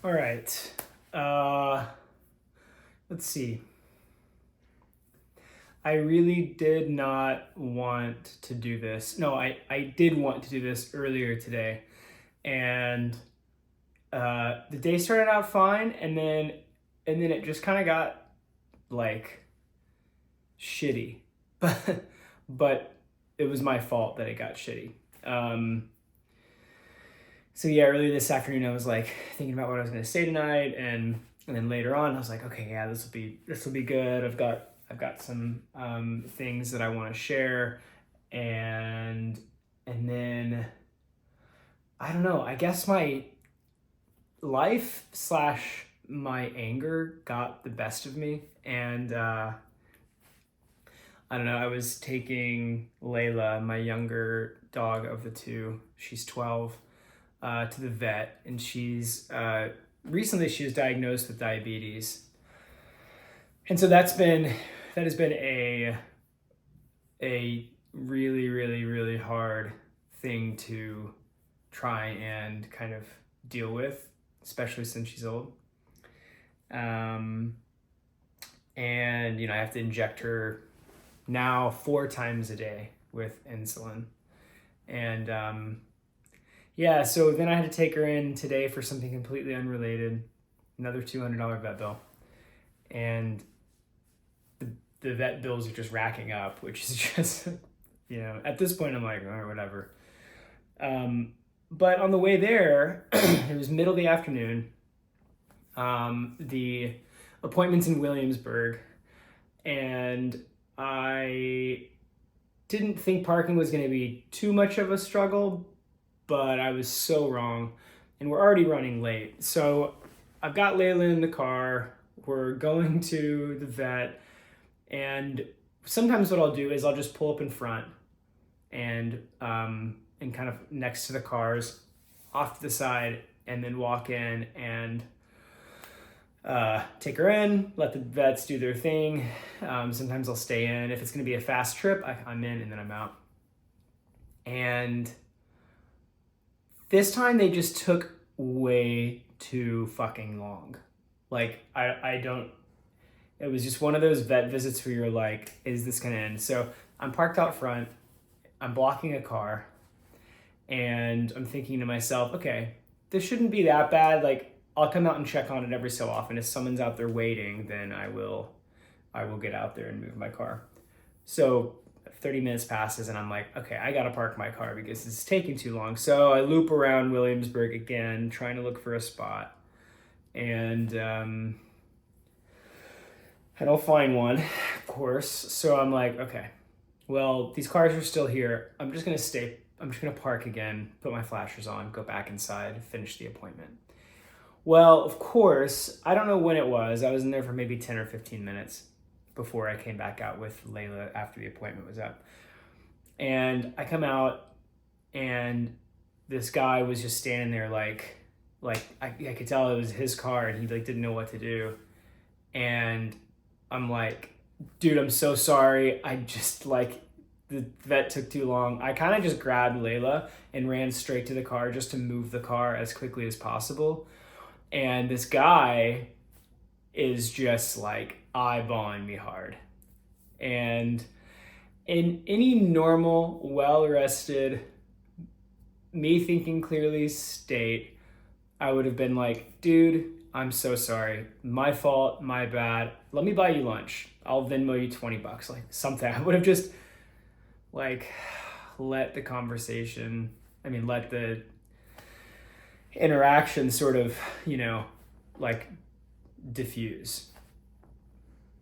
All right. Let's see. I really did not want to do this. No, I did want to do this earlier today. And the day started out fine, and then it just kind of got like shitty. But it was my fault that it got shitty. So yeah, earlier this afternoon I was like thinking about what I was gonna say tonight, and then later on I was like, okay, yeah, this will be good. I've got some things that I want to share, and then I don't know. I guess my life slash my anger got the best of me, and I don't know. I was taking Layla, my younger dog of the two. She's 12. To the vet, and recently she was diagnosed with diabetes, and so that has been a really really really hard thing to try and kind of deal with, especially since she's old. And I have to inject her now 4 times a day with insulin, and yeah, so then I had to take her in today for something completely unrelated, another $200 vet bill. And the vet bills are just racking up, which is just, at this point I'm like, oh, whatever. But on the way there, it was middle of the afternoon. The appointment's in Williamsburg, and I didn't think parking was going to be too much of a struggle, but I was so wrong, and we're already running late. So I've got Layla in the car. We're going to the vet, and sometimes what I'll do is I'll just pull up in front and kind of next to the cars, off to the side, and then walk in and take her in, let the vets do their thing. Sometimes I'll stay in. If it's going to be a fast trip, I'm in and then I'm out. And this time they just took way too fucking long. Like, it was just one of those vet visits where you're like, is this gonna end? So I'm parked out front, I'm blocking a car, and I'm thinking to myself, okay, this shouldn't be that bad. Like, I'll come out and check on it every so often. If someone's out there waiting, then I will get out there and move my car. So 30 minutes passes and I'm like, okay, I gotta park my car because it's taking too long. So I loop around Williamsburg again, trying to look for a spot. And I don't find one, of course. So I'm like, okay, well, these cars are still here. I'm just gonna park again, put my flashers on, go back inside, finish the appointment. Well, of course, I don't know when it was. I was in there for maybe 10 or 15 minutes before I came back out with Layla after the appointment was up. And I come out, and this guy was just standing there like I could tell it was his car, and he didn't know what to do. And I'm like, dude, I'm so sorry. I just the vet took too long. I kind of just grabbed Layla and ran straight to the car just to move the car as quickly as possible. And this guy is just eyeballing me hard. And in any normal, well-rested, me thinking clearly state, I would have been like, dude, I'm so sorry. My fault, my bad. Let me buy you lunch. I'll Venmo you $20. Something. I would have just let the interaction sort of, diffuse.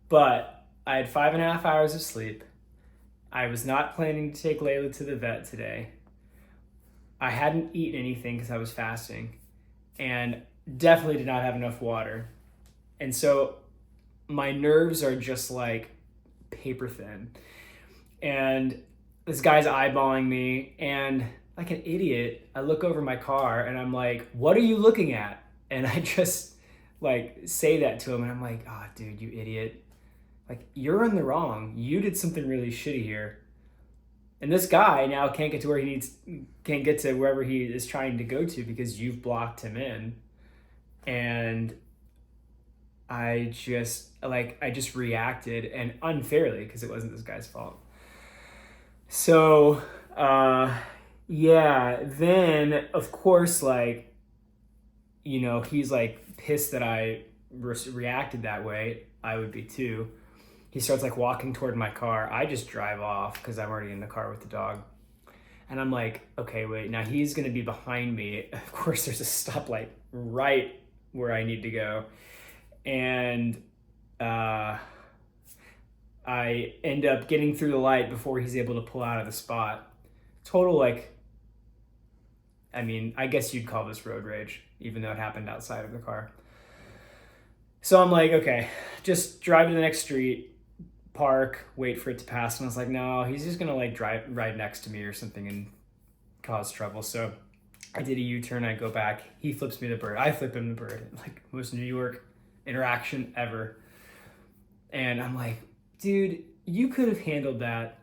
But I had 5.5 hours of sleep. I was not planning to take Layla to the vet today. I hadn't eaten anything because I was fasting, and definitely did not have enough water. And so my nerves are just paper thin. And this guy's eyeballing me, and like an idiot, I look over my car and I'm like, what are you looking at? And I just say that to him, and I'm like, oh, dude, you idiot. You're in the wrong. You did something really shitty here. And this guy now can't get to wherever he is trying to go to because you've blocked him in. And I just reacted, and unfairly, because it wasn't this guy's fault. So, yeah, then of course, like, you know, he's like pissed that I reacted that way. I would be too. He starts like walking toward my car. I just drive off because I'm already in the car with the dog. And I'm like, okay, wait, now he's gonna be behind me. Of course, there's a stoplight right where I need to go. And I end up getting through the light before he's able to pull out of the spot. Total, like, I mean, I guess you'd call this road rage, even though it happened outside of the car. So I'm like, okay, just drive to the next street, park, wait for it to pass. And I was like, no, he's just gonna like ride next to me or something and cause trouble. So I did a U-turn, I go back, he flips me the bird, I flip him the bird. Like, most New York interaction ever. And I'm like, dude, you could have handled that.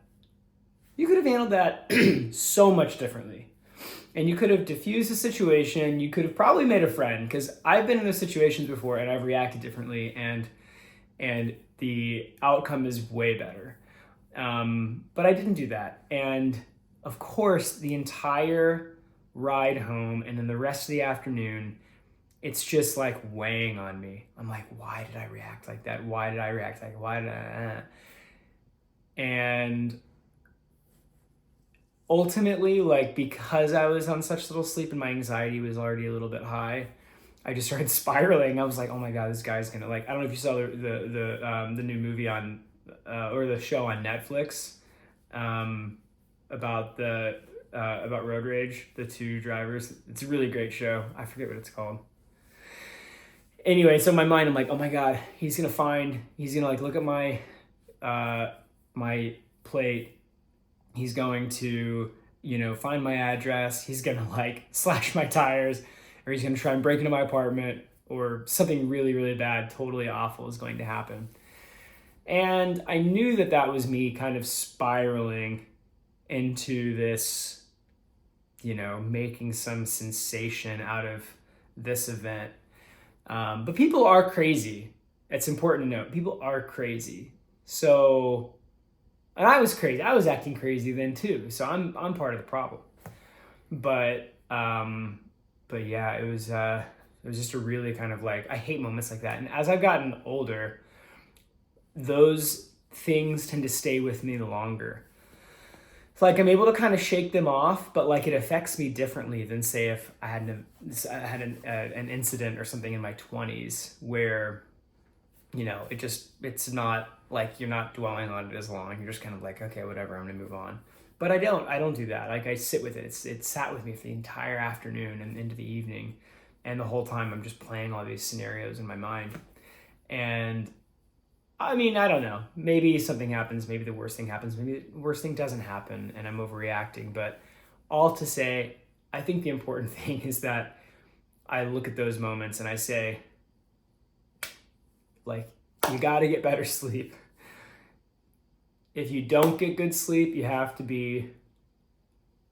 You could have handled that so much differently. And you could have diffused the situation. You could have probably made a friend, because I've been in those situations before and I've reacted differently, and the outcome is way better. But I didn't do that. And of course, the entire ride home and then the rest of the afternoon, it's just like weighing on me. I'm like, why did I react like that? Why did I react like that? Why did I? And ultimately, like, because I was on such little sleep and my anxiety was already a little bit high, I just started spiraling. I was like, oh my God, this guy's gonna, like, I don't know if you saw the new movie on, or the show on Netflix, about road rage, the two drivers. It's a really great show. I forget what it's called. Anyway, so in my mind, I'm like, oh my God, he's gonna like look at my, my plate. He's going to, you know, find my address. He's gonna like slash my tires, or he's gonna try and break into my apartment, or something really, really bad, totally awful is going to happen. And I knew that that was me kind of spiraling into this, you know, making some sensation out of this event. But people are crazy. It's important to note, people are crazy. So, and I was crazy. I was acting crazy then too. So I'm part of the problem. But yeah, it was just a really kind of like, I hate moments like that. And as I've gotten older, those things tend to stay with me longer. It's like I'm able to kind of shake them off, but like it affects me differently than, say, if I had an incident or something in my 20s where, you know, it's not like you're not dwelling on it as long. You're just kind of like, okay, whatever, I'm gonna move on. But I don't do that. Like, I sit with it. It sat with me for the entire afternoon and into the evening, and the whole time I'm just playing all these scenarios in my mind. And I mean, I don't know. Maybe something happens. Maybe the worst thing happens. Maybe the worst thing doesn't happen and I'm overreacting. But all to say, I think the important thing is that I look at those moments and I say, like, you got to get better sleep. If you don't get good sleep, you have to be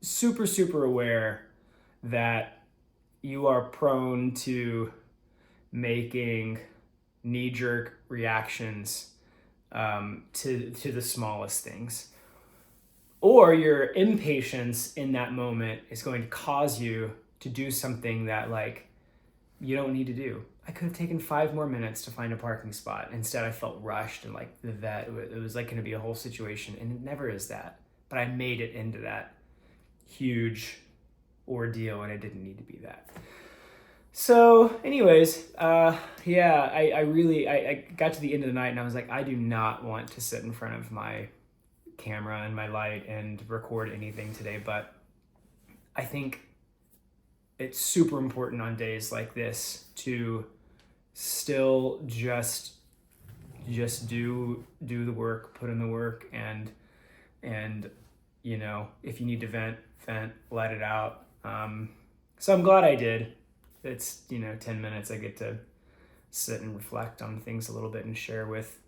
super, super aware that you are prone to making knee-jerk reactions to the smallest things. Or your impatience in that moment is going to cause you to do something that, like, you don't need to do. I could have taken 5 more minutes to find a parking spot. Instead, I felt rushed and like that it was like going to be a whole situation, and it never is that. But I made it into that huge ordeal, and it didn't need to be that. So anyways, yeah, I got to the end of the night and I was like, I do not want to sit in front of my camera and my light and record anything today, but I think it's super important on days like this to still just do the work, put in the work, and you know, if you need to vent, let it out. So I'm glad I did. It's, you know, 10 minutes I get to sit and reflect on things a little bit and share with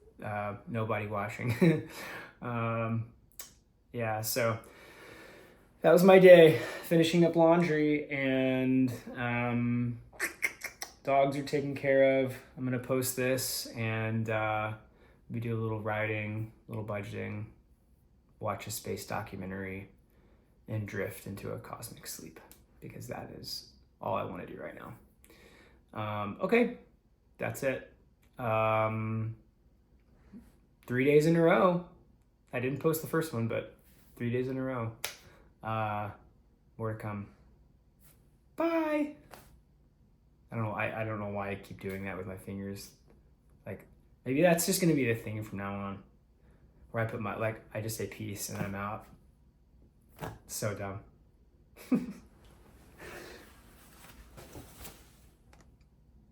nobody watching. Yeah, so that was my day, finishing up laundry and dogs are taken care of. I'm gonna post this and we do a little writing, a little budgeting, watch a space documentary, and drift into a cosmic sleep, because that is all I want to do right now. Okay, that's it. 3 days in a row. I didn't post the first one, but 3 days in a row. More to come. Bye. I don't know. I don't know why I keep doing that with my fingers. Like, maybe that's just gonna be the thing from now on, where I put my, like, I just say peace and I'm out. So dumb.